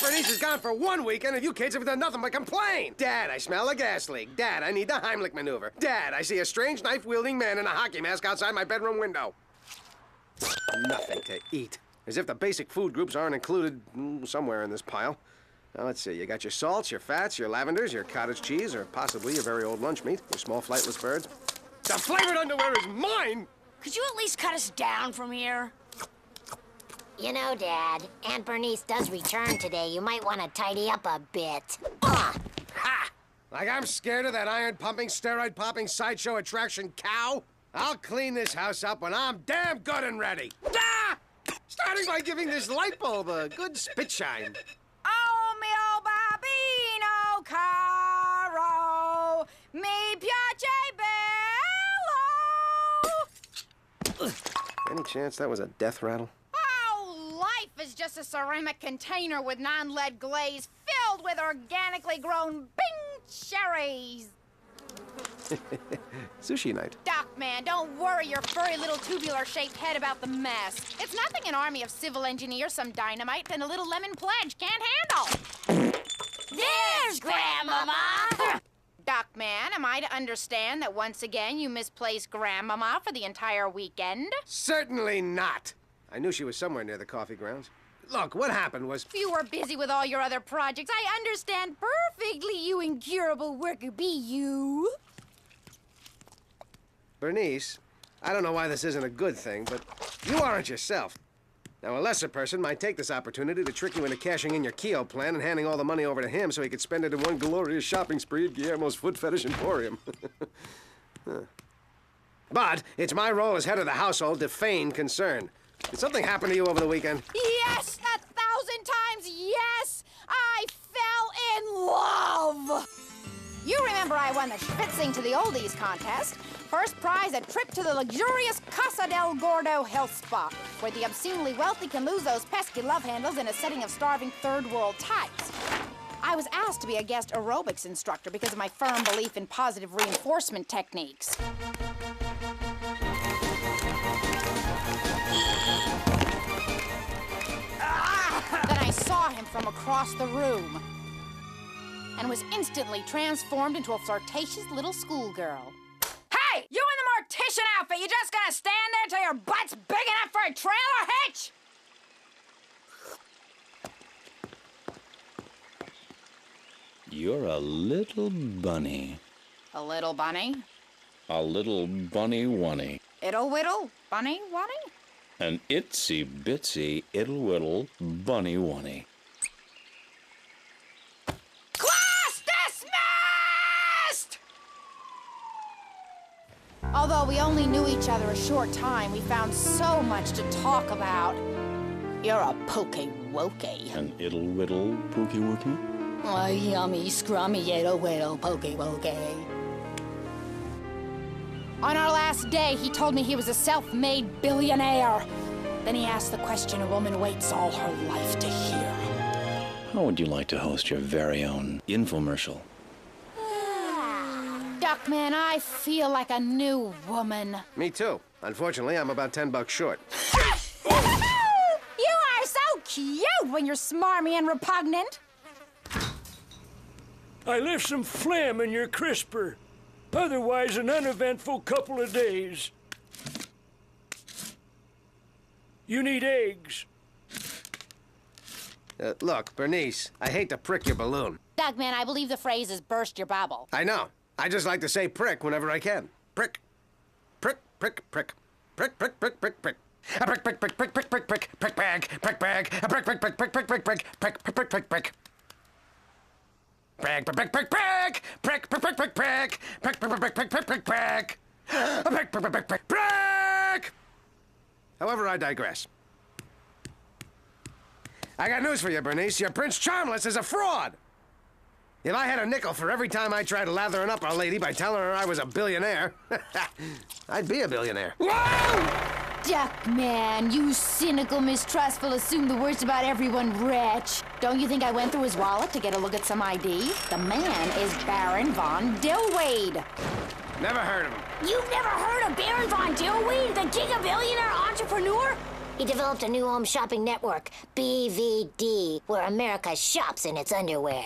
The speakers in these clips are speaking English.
Bernice is gone for 1 weekend and you kids have done nothing but complain. Dad, I smell a gas leak. Dad, I need the Heimlich maneuver. Dad, I see a strange knife-wielding man in a hockey mask outside my bedroom window. Nothing to eat. As if the basic food groups aren't included somewhere in this pile. Now, let's see. You got your salts, your fats, your lavenders, your cottage cheese, or possibly your very old lunch meat, your small flightless birds. The flavored underwear is mine! Could you at least cut us down from here? You know, Dad, Aunt Bernice does return today. You might want to tidy up a bit. Ha! Like I'm scared of that iron-pumping, steroid-popping sideshow attraction cow? I'll clean this house up when I'm damn good and ready. Ah! Starting by giving this light bulb a good spit shine. Oh, mio bambino caro, mi piace bello. Any chance that was a death rattle? Oh, life is just a ceramic container with non-lead glaze filled with organically grown Bing cherries. Sushi night. Duckman, don't worry your furry little tubular-shaped head about the mess. It's nothing an army of civil engineers, some dynamite, and a little lemon pledge can't handle. There's Grandmama! Duckman, am I to understand that once again you misplaced Grandmama for the entire weekend? Certainly not. I knew she was somewhere near the coffee grounds. Look, what happened was... You were busy with all your other projects. I understand perfectly, you incurable worker bee, you. Bernice, I don't know why this isn't a good thing, but you aren't yourself. Now, a lesser person might take this opportunity to trick you into cashing in your Keo plan and handing all the money over to him so he could spend it in one glorious shopping spree at Guillermo's Foot Fetish Emporium. But it's my role as head of the household to feign concern. Did something happen to you over the weekend? Yes, 1,000 times yes! I fell in love! You remember I won the Schwitzing to the Oldies contest. First prize, a trip to the luxurious Casa del Gordo health spa, where the obscenely wealthy can lose those pesky love handles in a setting of starving third world types. I was asked to be a guest aerobics instructor because of my firm belief in positive reinforcement techniques. Then I saw him from across the room and was instantly transformed into a flirtatious little schoolgirl. Hey, you in the mortician outfit, you just gonna stand there till your butt's big enough for a trailer hitch? You're a little bunny. A little bunny? A little bunny-wunny. Iddle-widdle? Bunny-wunny? An itsy-bitsy, iddle-widdle bunny-wunny. Class dismissed! Although we only knew each other a short time, we found so much to talk about. You're a pokey-wokey. An iddle-widdle pookie-wookie? Oh, yummy, scrummy, iddle-widdle, pokey-wokey. On our last day, he told me he was a self-made billionaire. Then he asked the question a woman waits all her life to hear. How would you like to host your very own infomercial? Duckman, I feel like a new woman. Me too. Unfortunately, I'm about $10 short. You are so cute when you're smarmy and repugnant. I left some phlegm in your crisper. Otherwise, an uneventful couple of days. You need eggs. Look, Bernice, I hate to prick your balloon. Duckman, I believe the phrase is burst your bubble. I know. I just like to say prick whenever I can. Prick. Prick, prick, prick. Prick, prick, prick, prick, prick. A prick, prick, prick, prick, prick, prick, prick, prick bag, prick bag. A prick, prick, prick, prick, prick, prick, prick, prick, prick, prick, prick, prick. Prick, prick, prick, prick, prick, prick, prick, prick, prick, prick, prick, prick, prick, prick, prick, prick, prick. A prick, prick, prick, prick, prick, prick. However, I digress. I got news for you, Bernice. Your Prince Charmless is a fraud. If I had a nickel for every time I tried lathering up a lady by telling her I was a billionaire, I'd be a billionaire. Whoa! Duckman, you cynical, mistrustful, assume the worst about everyone wretch. Don't you think I went through his wallet to get a look at some ID? The man is Baron von Dillwade. Never heard of him. You've never heard of Baron von Dillwade, the gigabillionaire entrepreneur? He developed a new home shopping network, BVD, where America shops in its underwear.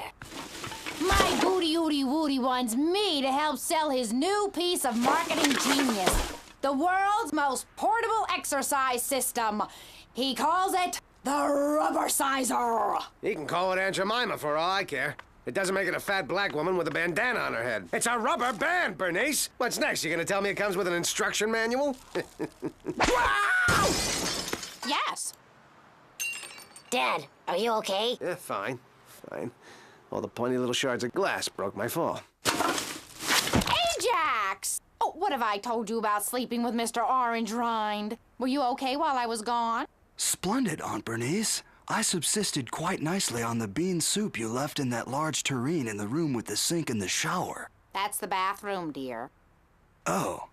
My booty-ooty-wooty wants me to help sell his new piece of marketing genius. The world's most portable exercise system. He calls it the Rubber Sizer. He can call it Aunt Jemima for all I care. It doesn't make it a fat black woman with a bandana on her head. It's a rubber band, Bernice. What's next? You gonna tell me it comes with an instruction manual? Yes. Dad, are you okay? Yeah, fine. Fine. All the pointy little shards of glass broke my fall. Ajax! Oh, what have I told you about sleeping with Mr. Orange Rind? Were you okay while I was gone? Splendid, Aunt Bernice. I subsisted quite nicely on the bean soup you left in that large tureen in the room with the sink and the shower. That's the bathroom, dear. Oh.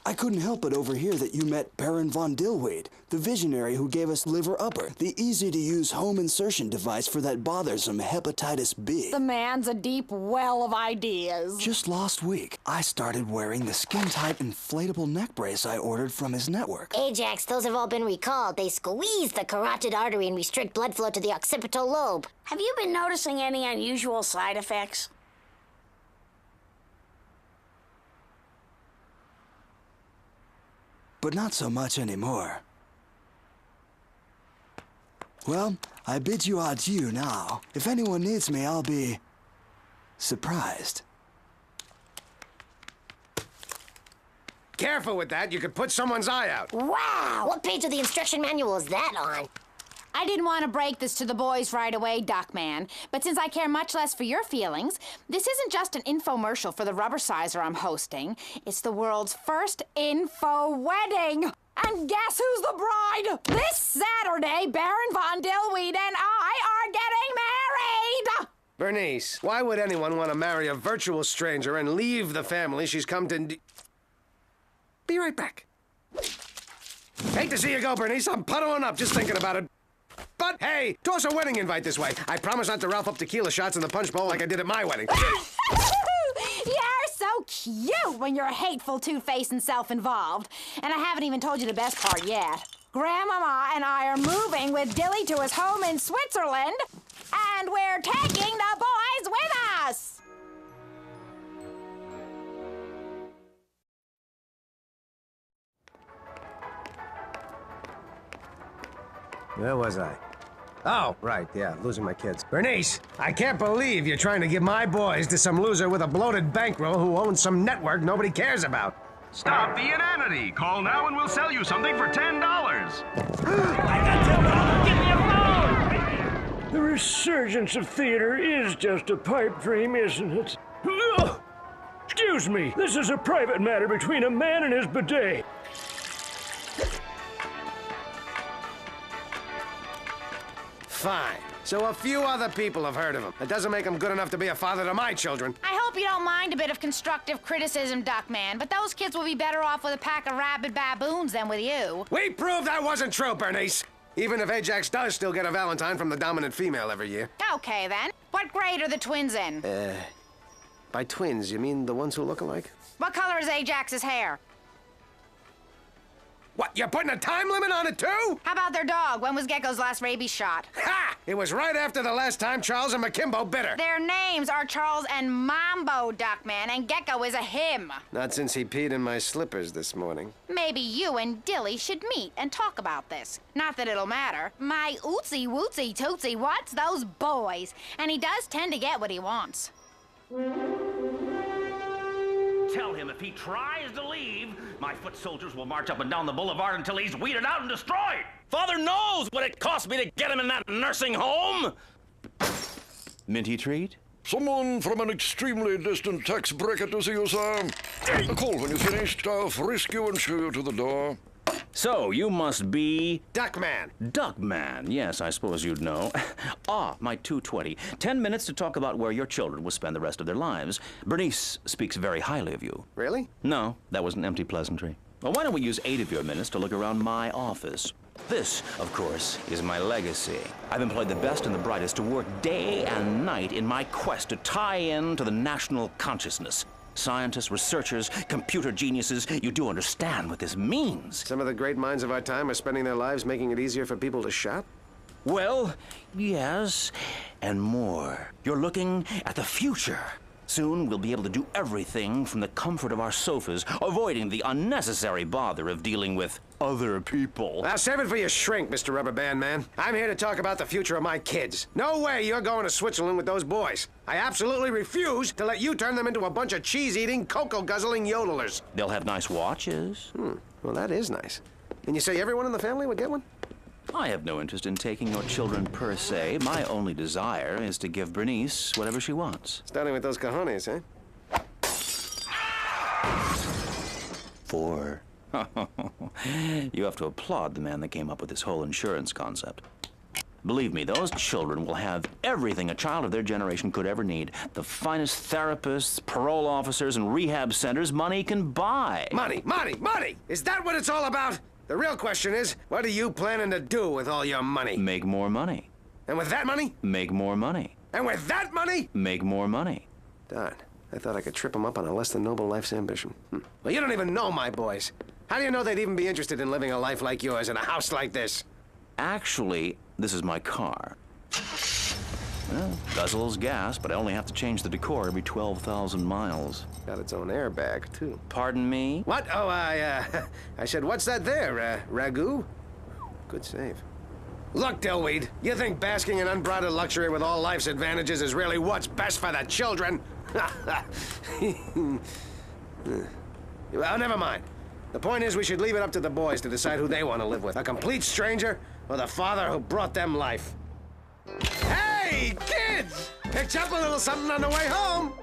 I couldn't help but overhear that you met Baron von Dillwade, the visionary who gave us Liver Upper, the easy-to-use home insertion device for that bothersome hepatitis B. The man's a deep well of ideas. Just last week, I started wearing the skin-tight inflatable neck brace I ordered from his network. Ajax, those have all been recalled. They squeeze the carotid artery and restrict blood flow to the occipital lobe. Have you been noticing any unusual side effects? But not so much anymore. Well, I bid you adieu now. If anyone needs me, I'll be surprised. Careful with that. You could put someone's eye out. Wow! What page of the instruction manual is that on? I didn't want to break this to the boys right away, Duckman, but since I care much less for your feelings, this isn't just an infomercial for the Rubber Sizer I'm hosting. It's the world's first info wedding. And guess who's the bride? This Saturday, Baron von Dillwade and I are getting married! Bernice, why would anyone want to marry a virtual stranger and leave the family she's come to... Be right back. Hate to see you go, Bernice. I'm puddling up just thinking about it. But, hey, toss a wedding invite this way. I promise not to Ralph up tequila shots in the punch bowl like I did at my wedding. You're so cute when you're hateful, two-faced, and self-involved. And I haven't even told you the best part yet. Grandmama and I are moving with Dilly to his home in Switzerland, and we're taking the boys with us. Where was I? Oh, right, yeah, losing my kids. Bernice, I can't believe you're trying to give my boys to some loser with a bloated bankroll who owns some network nobody cares about. Stop the inanity. Call now and we'll sell you something for $10. The resurgence of theater is just a pipe dream, isn't it? Ugh! Excuse me, this is a private matter between a man and his bidet. Fine. So a few other people have heard of him. It doesn't make him good enough to be a father to my children. I hope you don't mind a bit of constructive criticism, Duckman, but those kids will be better off with a pack of rabid baboons than with you. We proved that wasn't true, Bernice. Even if Ajax does still get a Valentine from the dominant female every year. Okay, then. What grade are the twins in? By twins, you mean the ones who look alike? What color is Ajax's hair? What, you're putting a time limit on it, too? How about their dog? When was Gecko's last rabies shot? Ha! It was right after the last time Charles and McKimbo bit her. Their names are Charles and Mambo, Duckman, and Gecko is a him. Not since he peed in my slippers this morning. Maybe you and Dilly should meet and talk about this. Not that it'll matter. My ootsy wootsy tootsie, what's those boys? And he does tend to get what he wants. Tell him if he tries to leave, my foot soldiers will march up and down the boulevard until he's weeded out and destroyed. Father knows what it cost me to get him in that nursing home. Minty treat? Someone from an extremely distant tax bracket to see you, sir. A call when you're finished. I'll frisk you and show you to the door. So, you must be... Duckman. Duckman. Yes, I suppose you'd know. My 220. 10 minutes to talk about where your children will spend the rest of their lives. Bernice speaks very highly of you. Really? No, that was an empty pleasantry. Well, why don't we use 8 of your minutes to look around my office? This, of course, is my legacy. I've employed the best and the brightest to work day and night in my quest to tie in to the national consciousness. Scientists, researchers, computer geniuses. You do understand what this means. Some of the great minds of our time are spending their lives making it easier for people to shop? Well, yes, and more. You're looking at the future. Soon we'll be able to do everything from the comfort of our sofas, avoiding the unnecessary bother of dealing with other people. Now save it for your shrink, Mr. Rubber Band Man. I'm here to talk about the future of my kids. No way you're going to Switzerland with those boys. I absolutely refuse to let you turn them into a bunch of cheese-eating, cocoa-guzzling yodelers. They'll have nice watches. Well, that is nice. And you say everyone in the family would get one? I have no interest in taking your children per se. My only desire is to give Bernice whatever she wants. Starting with those cojones, eh? 4. You have to applaud the man that came up with this whole insurance concept. Believe me, those children will have everything a child of their generation could ever need. The finest therapists, parole officers, and rehab centers money can buy. Money, money, money! Is that what it's all about? The real question is, what are you planning to do with all your money? Make more money. And with that money? Make more money. And with that money? Make more money. Darn, I thought I could trip them up on a less than noble life's ambition. Well, you don't even know my boys. How do you know they'd even be interested in living a life like yours in a house like this? Actually, this is my car. Well, guzzles gas, but I only have to change the decor every 12,000 miles. Got its own airbag, too. Pardon me? What? Oh, I said, what's that there, ragu? Good save. Look, Dillweed, you think basking in unbridled luxury with all life's advantages is really what's best for the children? Well, never mind. The point is we should leave it up to the boys to decide who they want to live with. A complete stranger or the father who brought them life. Hey, kids! Picked up a little something on the way home.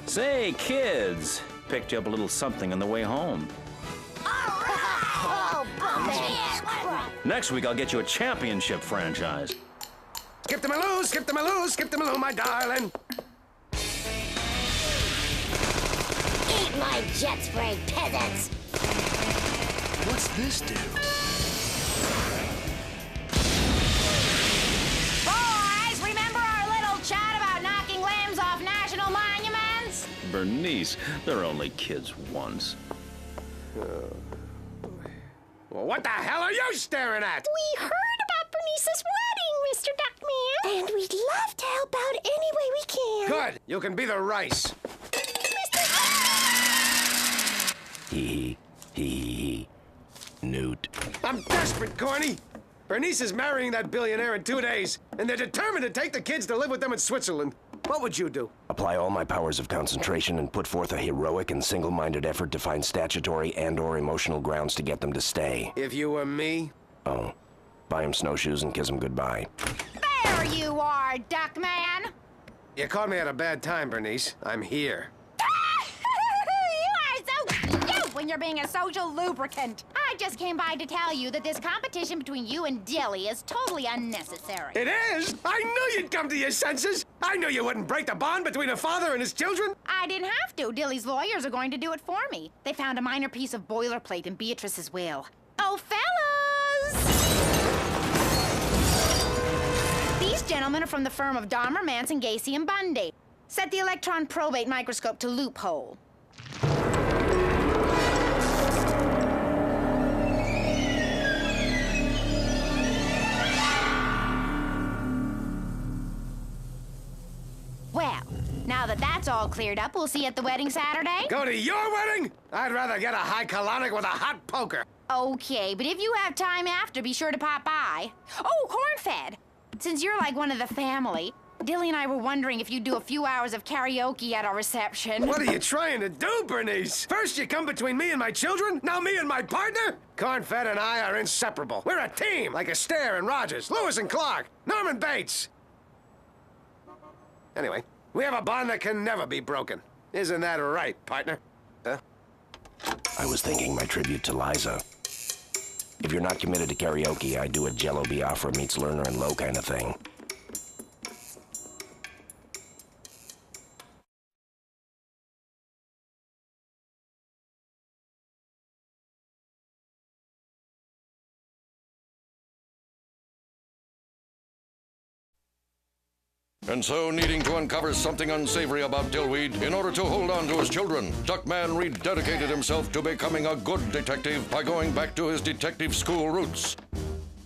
Say, kids, picked you up a little something on the way home. Oh, Next week, I'll get you a championship franchise. Skip to my loo, skip to my loo, skip to my loo, my darling. Eat my jet spray, peasants! What's this do? Boys, remember our little chat about knocking limbs off national monuments? Bernice, they're only kids once. Well, what the hell are you staring at? We heard about Bernice's wedding, Mr. Duckman. And we'd love to help out any way we can. Good. You can be the rice. Hee hee. Newt. I'm desperate, Corny. Bernice is marrying that billionaire in 2 days, and they're determined to take the kids to live with them in Switzerland. What would you do? Apply all my powers of concentration and put forth a heroic and single-minded effort to find statutory and/or emotional grounds to get them to stay. If you were me? Oh. Buy him snowshoes and kiss him goodbye. There you are, Duckman. You caught me at a bad time, Bernice. I'm here. You are so cute when you're being a social lubricant. I just came by to tell you that this competition between you and Dilly is totally unnecessary. It is? I knew you'd come to your senses. I knew you wouldn't break the bond between a father and his children. I didn't have to. Dilly's lawyers are going to do it for me. They found a minor piece of boilerplate in Beatrice's will. Oh, fellas! These gentlemen are from the firm of Dahmer, Manson, Gacy, and Bundy. Set the electron probate microscope to loophole. Well, now that that's all cleared up, we'll see you at the wedding Saturday. Go to your wedding? I'd rather get a high colonic with a hot poker. Okay, but if you have time after, be sure to pop by. Oh, corn-fed! Since you're like one of the family, Dilly and I were wondering if you'd do a few hours of karaoke at our reception. What are you trying to do, Bernice? First you come between me and my children, now me and my partner? Corn-fed and I are inseparable. We're a team, like Astaire and Rogers, Lewis and Clark, Norman Bates. Anyway, we have a bond that can never be broken. Isn't that right, partner? Huh? I was thinking my tribute to Liza. If you're not committed to karaoke, I'd do a Jello Biafra meets Lerner and Lowe kind of thing. And so, needing to uncover something unsavory about Dillweed in order to hold on to his children, Duckman rededicated himself to becoming a good detective by going back to his detective school roots.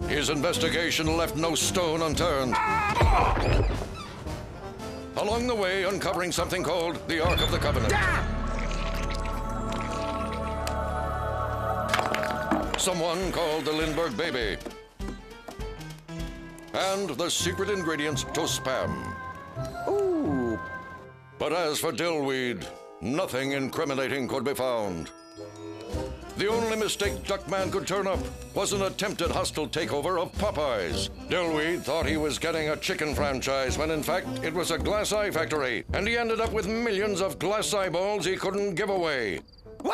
His investigation left no stone unturned. Along the way, uncovering something called the Ark of the Covenant. Someone called the Lindbergh baby. And the secret ingredients to Spam. Ooh. But as for Dillweed, nothing incriminating could be found. The only mistake Duckman could turn up was an attempted hostile takeover of Popeyes. Dillweed thought he was getting a chicken franchise when in fact it was a glass eye factory, and he ended up with millions of glass eyeballs he couldn't give away. Wow!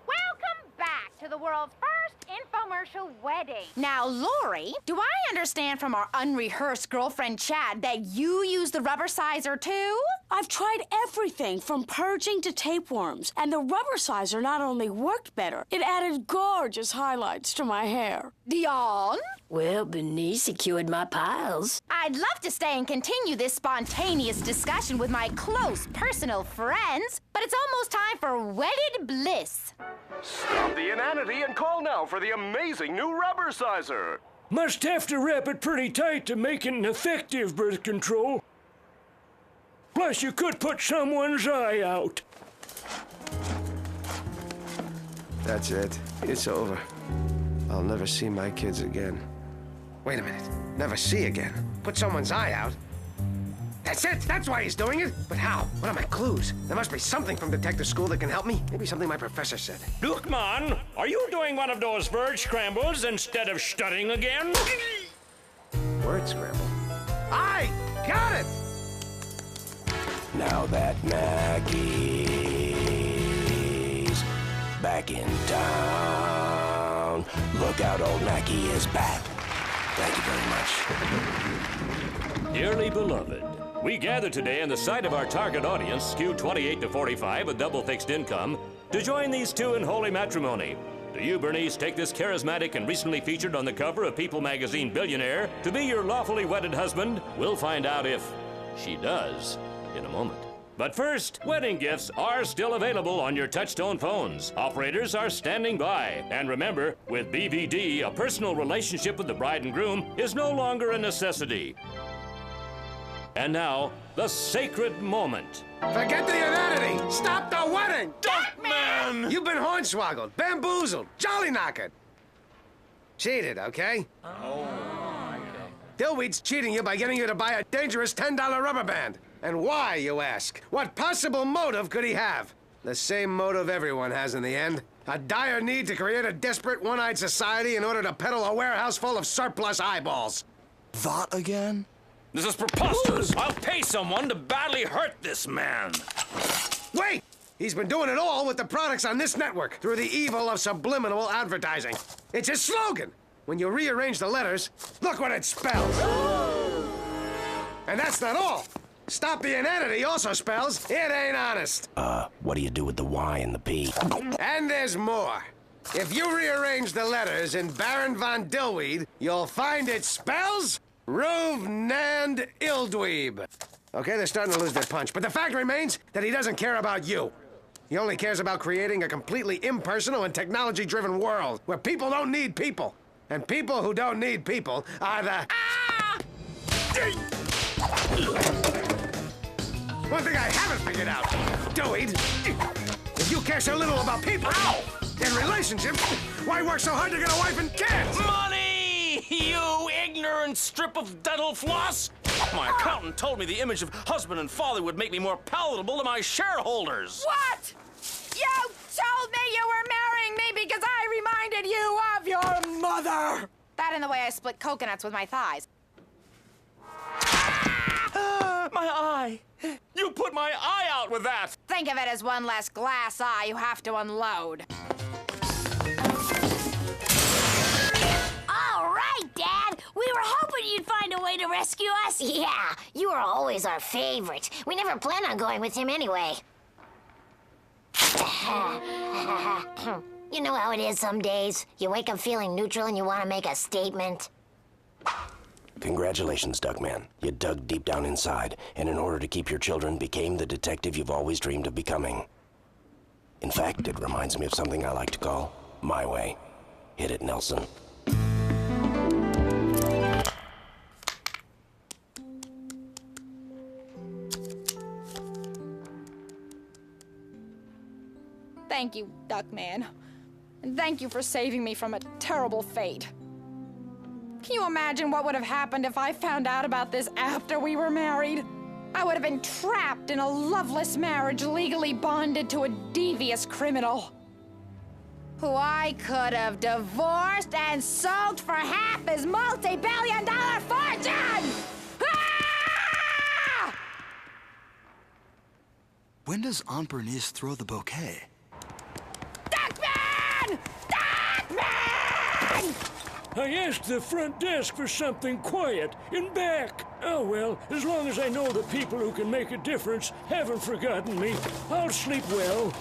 Welcome back to the world's first infomercial wedding. Now, Lori, do I understand from our unrehearsed girlfriend chat that you use the rubber sizer too? I've tried everything from purging to tapeworms, and the rubber sizer not only worked better, it added gorgeous highlights to my hair. Dion? Well, Bernice secured my piles. I'd love to stay and continue this spontaneous discussion with my close personal friends, but it's almost time for wedded bliss. Stop the inanity and call now for the amazing new rubber sizer. Must have to wrap it pretty tight to make it an effective birth control. Plus, you could put someone's eye out. That's it. It's over. I'll never see my kids again. Wait a minute. Never see again? Put someone's eye out? That's it! That's why he's doing it! But how? What are my clues? There must be something from detective school that can help me. Maybe something my professor said. Duckman, are you doing one of those word scrambles instead of studying again? Word scramble? I got it! Now that Mackey's back in town. Look out, old Mackey is back. Thank you very much. Dearly beloved, we gather today in the sight of our target audience, skewed 28 to 45 with double fixed income, to join these two in holy matrimony. Do you, Bernice, take this charismatic and recently featured on the cover of People magazine billionaire to be your lawfully wedded husband? We'll find out if she does in a moment. But first, wedding gifts are still available on your touchtone phones. Operators are standing by. And remember, with BVD, a personal relationship with the bride and groom is no longer a necessity. And now, the sacred moment. Forget the inanity! Stop the wedding! Duckman! You've been hornswoggled, bamboozled, jolly-knockered. Cheated, okay? Oh. Dillweed's cheating you by getting you to buy a dangerous $10 rubber band. And why, you ask? What possible motive could he have? The same motive everyone has in the end. A dire need to create a desperate, one-eyed society in order to peddle a warehouse full of surplus eyeballs. That again? This is preposterous. I'll pay someone to badly hurt this man. Wait! He's been doing it all with the products on this network through the evil of subliminal advertising. It's his slogan. When you rearrange the letters, look what it spells. And that's not all. Stop the inanity also spells, it ain't honest. What do you do with the Y and the P? And there's more. If you rearrange the letters in Baron von Dillweed, you'll find it spells Ruvenand Ildweeb. Okay, they're starting to lose their punch, but the fact remains that he doesn't care about you. He only cares about creating a completely impersonal and technology-driven world where people don't need people. And people who don't need people are the... One thing I haven't figured out, Dillweed, if you care so little about people and relationships, why work so hard to get a wife and kids? Money! You ignorant strip of dental floss! My accountant told me the image of husband and father would make me more palatable to my shareholders. What? You told me you were marrying me because I reminded you of your mother! That and the way I split coconuts with my thighs. My eye! You put my eye out with that! Think of it as one less glass eye you have to unload. All right, Dad. We were hoping you'd find a way to rescue us. Yeah, you were always our favorite. We never planned on going with him anyway. You know how it is some days. You wake up feeling neutral and you want to make a statement. Congratulations, Duckman. You dug deep down inside, and in order to keep your children, became the detective you've always dreamed of becoming. In fact, it reminds me of something I like to call my way. Hit it, Nelson. Thank you, Duckman. And thank you for saving me from a terrible fate. Can you imagine what would have happened if I found out about this after we were married? I would have been trapped in a loveless marriage, legally bonded to a devious criminal who I could have divorced and sold for half his multi-billion-dollar fortune! Ah! When does Aunt Bernice throw the bouquet? Duckman! Duckman! I asked the front desk for something quiet, in back. Oh, well, as long as I know the people who can make a difference haven't forgotten me, I'll sleep well.